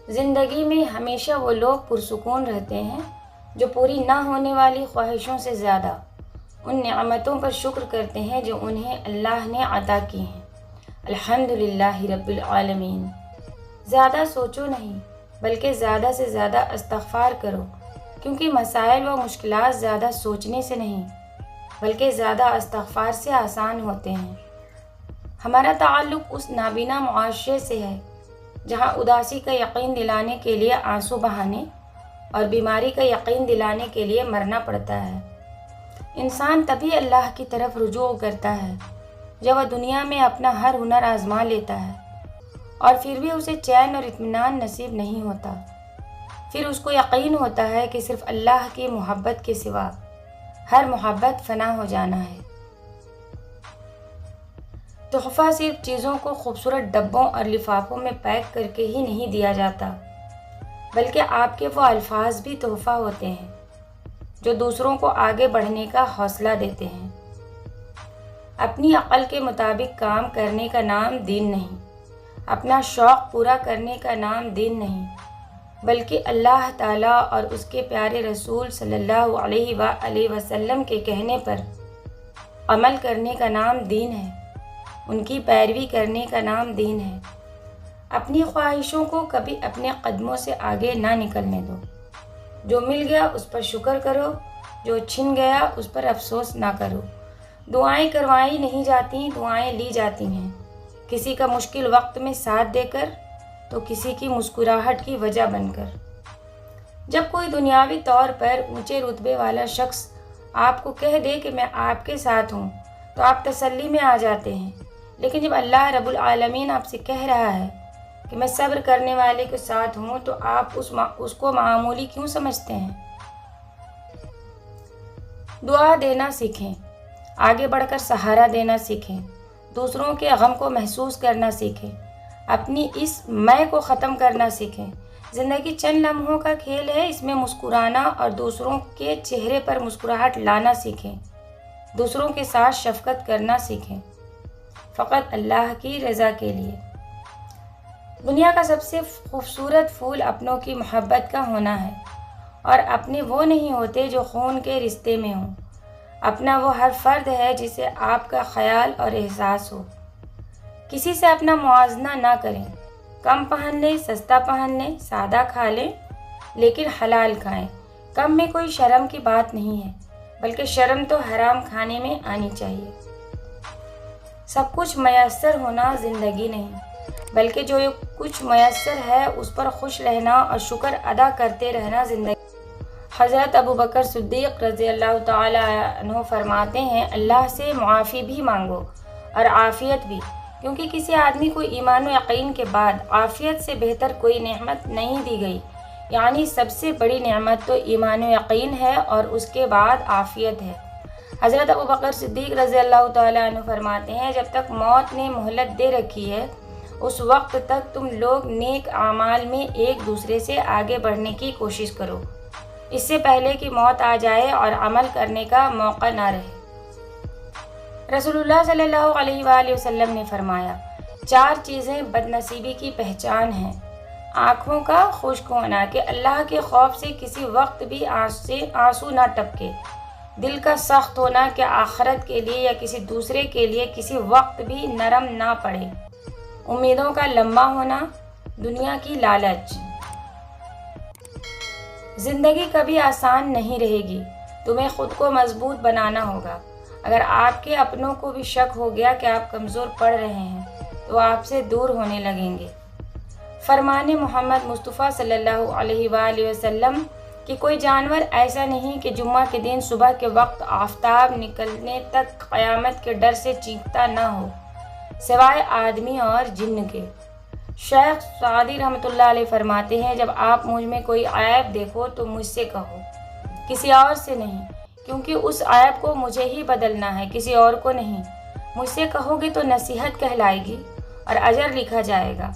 زندگی میں ہمیشہ وہ لوگ پرسکون رہتے ہیں جو پوری نہ ہونے والی خواہشوں سے زیادہ ان نعمتوں پر شکر کرتے ہیں جو انہیں اللہ نے عطا کی ہیں۔ الحمدللہ رب العالمین۔ زیادہ سوچو نہیں بلکہ زیادہ سے زیادہ استغفار کرو، کیونکہ مسائل و مشکلات زیادہ سوچنے سے نہیں بلکہ زیادہ استغفار سے آسان ہوتے ہیں۔ ہمارا تعلق اس نابینا معاشرے سے ہے جہاں اداسی کا یقین دلانے کے لیے آنسو بہانے اور بیماری کا یقین دلانے کے لیے مرنا پڑتا ہے۔ انسان تبھی اللہ کی طرف رجوع کرتا ہے جب وہ دنیا میں اپنا ہر ہنر آزما لیتا ہے اور پھر بھی اسے چین اور اطمینان نصیب نہیں ہوتا۔ پھر اس کو یقین ہوتا ہے کہ صرف اللہ کی محبت کے سوا ہر محبت فنا ہو جانا ہے۔ تحفہ صرف چیزوں کو خوبصورت ڈبوں اور لفافوں میں پیک کر کے ہی نہیں دیا جاتا، بلکہ آپ کے وہ الفاظ بھی تحفہ ہوتے ہیں جو دوسروں کو آگے بڑھنے کا حوصلہ دیتے ہیں۔ اپنی عقل کے مطابق کام کرنے کا نام دین نہیں، اپنا شوق پورا کرنے کا نام دین نہیں، بلکہ اللہ تعالیٰ اور اس کے پیارے رسول صلی اللہ علیہ وآلہ وسلم کے کہنے پر عمل کرنے کا نام دین ہے، ان کی پیروی کرنے کا نام دین ہے۔ اپنی خواہشوں کو کبھی اپنے قدموں سے آگے نہ نکلنے دو۔ جو مل گیا اس پر شکر کرو، جو چھن گیا اس پر افسوس نہ کرو۔ دعائیں کروائی نہیں جاتی، دعائیں لی جاتی ہیں، کسی کا مشکل وقت میں ساتھ دے کر تو کسی کی مسکراہٹ کی وجہ بن کر۔ جب کوئی دنیاوی طور پر اونچے رتبے والا شخص آپ کو کہہ دے کہ میں آپ کے ساتھ ہوں تو آپ تسلی میں آ جاتے ہیں، لیکن جب اللہ رب العالمین آپ سے کہہ رہا ہے کہ میں صبر کرنے والے کے ساتھ ہوں تو آپ اس کو معمولی کیوں سمجھتے ہیں؟ دعا دینا سیکھیں، آگے بڑھ کر سہارا دینا سیکھیں، دوسروں کے غم کو محسوس کرنا سیکھیں، اپنی اس میں کو ختم کرنا سیکھیں۔ زندگی چند لمحوں کا کھیل ہے، اس میں مسکرانا اور دوسروں کے چہرے پر مسکراہٹ لانا سیکھیں، دوسروں کے ساتھ شفقت کرنا سیکھیں، فقط اللہ کی رضا کے لیے۔ دنیا کا سب سے خوبصورت پھول اپنوں کی محبت کا ہونا ہے، اور اپنے وہ نہیں ہوتے جو خون کے رشتے میں ہوں۔ اپنا وہ ہر فرد ہے جسے آپ کا خیال اور احساس ہو۔ کسی سے اپنا موازنہ نہ کریں، کم پہن لیں، سستا پہن لیں، سادہ کھا لیں، لیکن حلال کھائیں۔ کم میں کوئی شرم کی بات نہیں ہے، بلکہ شرم تو حرام کھانے میں آنی چاہیے۔ سب کچھ میسر ہونا زندگی نہیں، بلکہ جو کچھ میسر ہے اس پر خوش رہنا اور شکر ادا کرتے رہنا زندگی۔ حضرت ابوبکر صدیق رضی اللہ تعالی عنہ فرماتے ہیں، اللہ سے معافی بھی مانگو اور عافیت بھی، کیونکہ کسی آدمی کو ایمان و یقین کے بعد عافیت سے بہتر کوئی نعمت نہیں دی گئی۔ یعنی سب سے بڑی نعمت تو ایمان و یقین ہے اور اس کے بعد عافیت ہے۔ حضرت ابوبکر صدیق رضی اللہ تعالی عنہ فرماتے ہیں، جب تک موت نے مہلت دے رکھی ہے اس وقت تک تم لوگ نیک اعمال میں ایک دوسرے سے آگے بڑھنے کی کوشش کرو، اس سے پہلے کہ موت آ جائے اور عمل کرنے کا موقع نہ رہے۔ رسول اللہ صلی اللہ علیہ وآلہ وسلم نے فرمایا، 4 چیزیں بد نصیبی کی پہچان ہیں۔ آنکھوں کا خشک ہونا کہ اللہ کے خوف سے کسی وقت بھی آنسو نہ ٹپکے، دل کا سخت ہونا کہ آخرت کے لیے یا کسی دوسرے کے لیے کسی وقت بھی نرم نہ پڑے، امیدوں کا لمبا ہونا، دنیا کی لالچ۔ زندگی کبھی آسان نہیں رہے گی، تمہیں خود کو مضبوط بنانا ہوگا۔ اگر آپ کے اپنوں کو بھی شک ہو گیا کہ آپ کمزور پڑ رہے ہیں تو آپ سے دور ہونے لگیں گے۔ فرمان محمد مصطفیٰ صلی اللہ علیہ وآلہ وسلم کہ کوئی جانور ایسا نہیں کہ جمعہ کے دن صبح کے وقت آفتاب نکلنے تک قیامت کے ڈر سے چیختا نہ ہو، سوائے آدمی اور جن کے۔ شیخ سعدی رحمۃ اللہ علیہ فرماتے ہیں، جب آپ مجھ میں کوئی عیب دیکھو تو مجھ سے کہو، کسی اور سے نہیں، کیونکہ اس عیب کو مجھے ہی بدلنا ہے، کسی اور کو نہیں۔ مجھ سے کہو گے تو نصیحت کہلائے گی اور اجر لکھا جائے گا،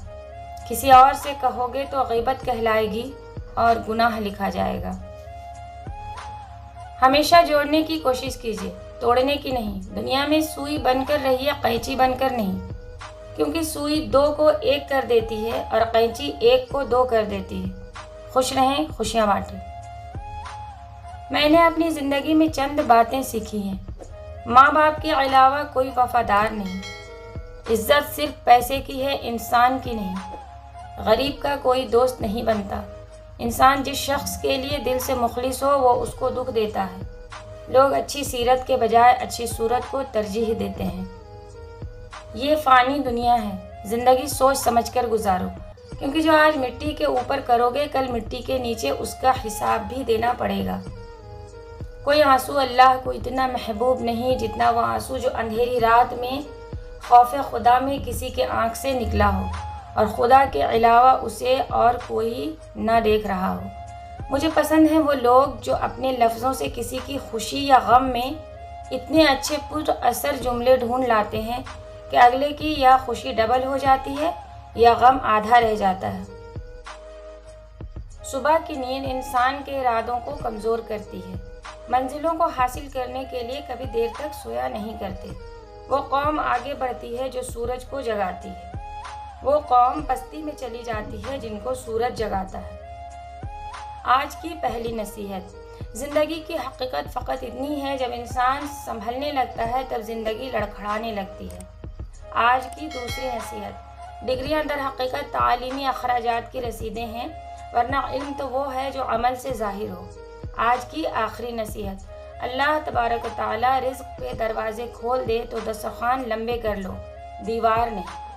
کسی اور سے کہو گے تو غیبت کہلائے گی اور گناہ لکھا جائے گا۔ ہمیشہ جوڑنے کی کوشش کیجیے، توڑنے کی نہیں۔ دنیا میں سوئی بن کر رہیے، قینچی بن کر نہیں۔ کیونکہ سوئی 2 کو 1 کر دیتی ہے اور قینچی 1 کو 2 کر دیتی ہے۔ خوش رہیں، خوشیاں بانٹیں۔ میں نے اپنی زندگی میں چند باتیں سیکھی ہیں۔ ماں باپ کے علاوہ کوئی وفادار نہیں۔ عزت صرف پیسے کی ہے، انسان کی نہیں۔ غریب کا کوئی دوست نہیں بنتا۔ انسان جس شخص کے لیے دل سے مخلص ہو وہ اس کو دکھ دیتا ہے۔ لوگ اچھی سیرت کے بجائے اچھی صورت کو ترجیح دیتے ہیں۔ یہ فانی دنیا ہے، زندگی سوچ سمجھ کر گزارو، کیونکہ جو آج مٹی کے اوپر کرو گے کل مٹی کے نیچے اس کا حساب بھی دینا پڑے گا۔ کوئی آنسو اللہ کو اتنا محبوب نہیں جتنا وہ آنسو جو اندھیری رات میں خوف خدا میں کسی کے آنکھ سے نکلا ہو اور خدا کے علاوہ اسے اور کوئی نہ دیکھ رہا ہو۔ مجھے پسند ہیں وہ لوگ جو اپنے لفظوں سے کسی کی خوشی یا غم میں اتنے اچھے پر اثر جملے ڈھونڈ لاتے ہیں کہ اگلے کی یا خوشی ڈبل ہو جاتی ہے یا غم آدھا رہ جاتا ہے۔ صبح کی نیند انسان کے ارادوں کو کمزور کرتی ہے۔ منزلوں کو حاصل کرنے کے لیے کبھی دیر تک سویا نہیں کرتے۔ وہ قوم آگے بڑھتی ہے جو سورج کو جگاتی ہے۔ وہ قوم پستی میں چلی جاتی ہے جن کو سورج جگاتا ہے۔ آج کی پہلی نصیحت: زندگی کی حقیقت فقط اتنی ہے جب انسان سنبھلنے لگتا ہے تب زندگی لڑکھڑانے لگتی ہے۔ آج کی دوسری نصیحت: ڈگریاں در حقیقت تعلیمی اخراجات کی رسیدیں ہیں، ورنہ علم تو وہ ہے جو عمل سے ظاہر ہو۔ آج کی آخری نصیحت: اللہ تبارک و تعالی رزق کے دروازے کھول دے تو دسترخوان لمبے کر لو، دیوار نہیں۔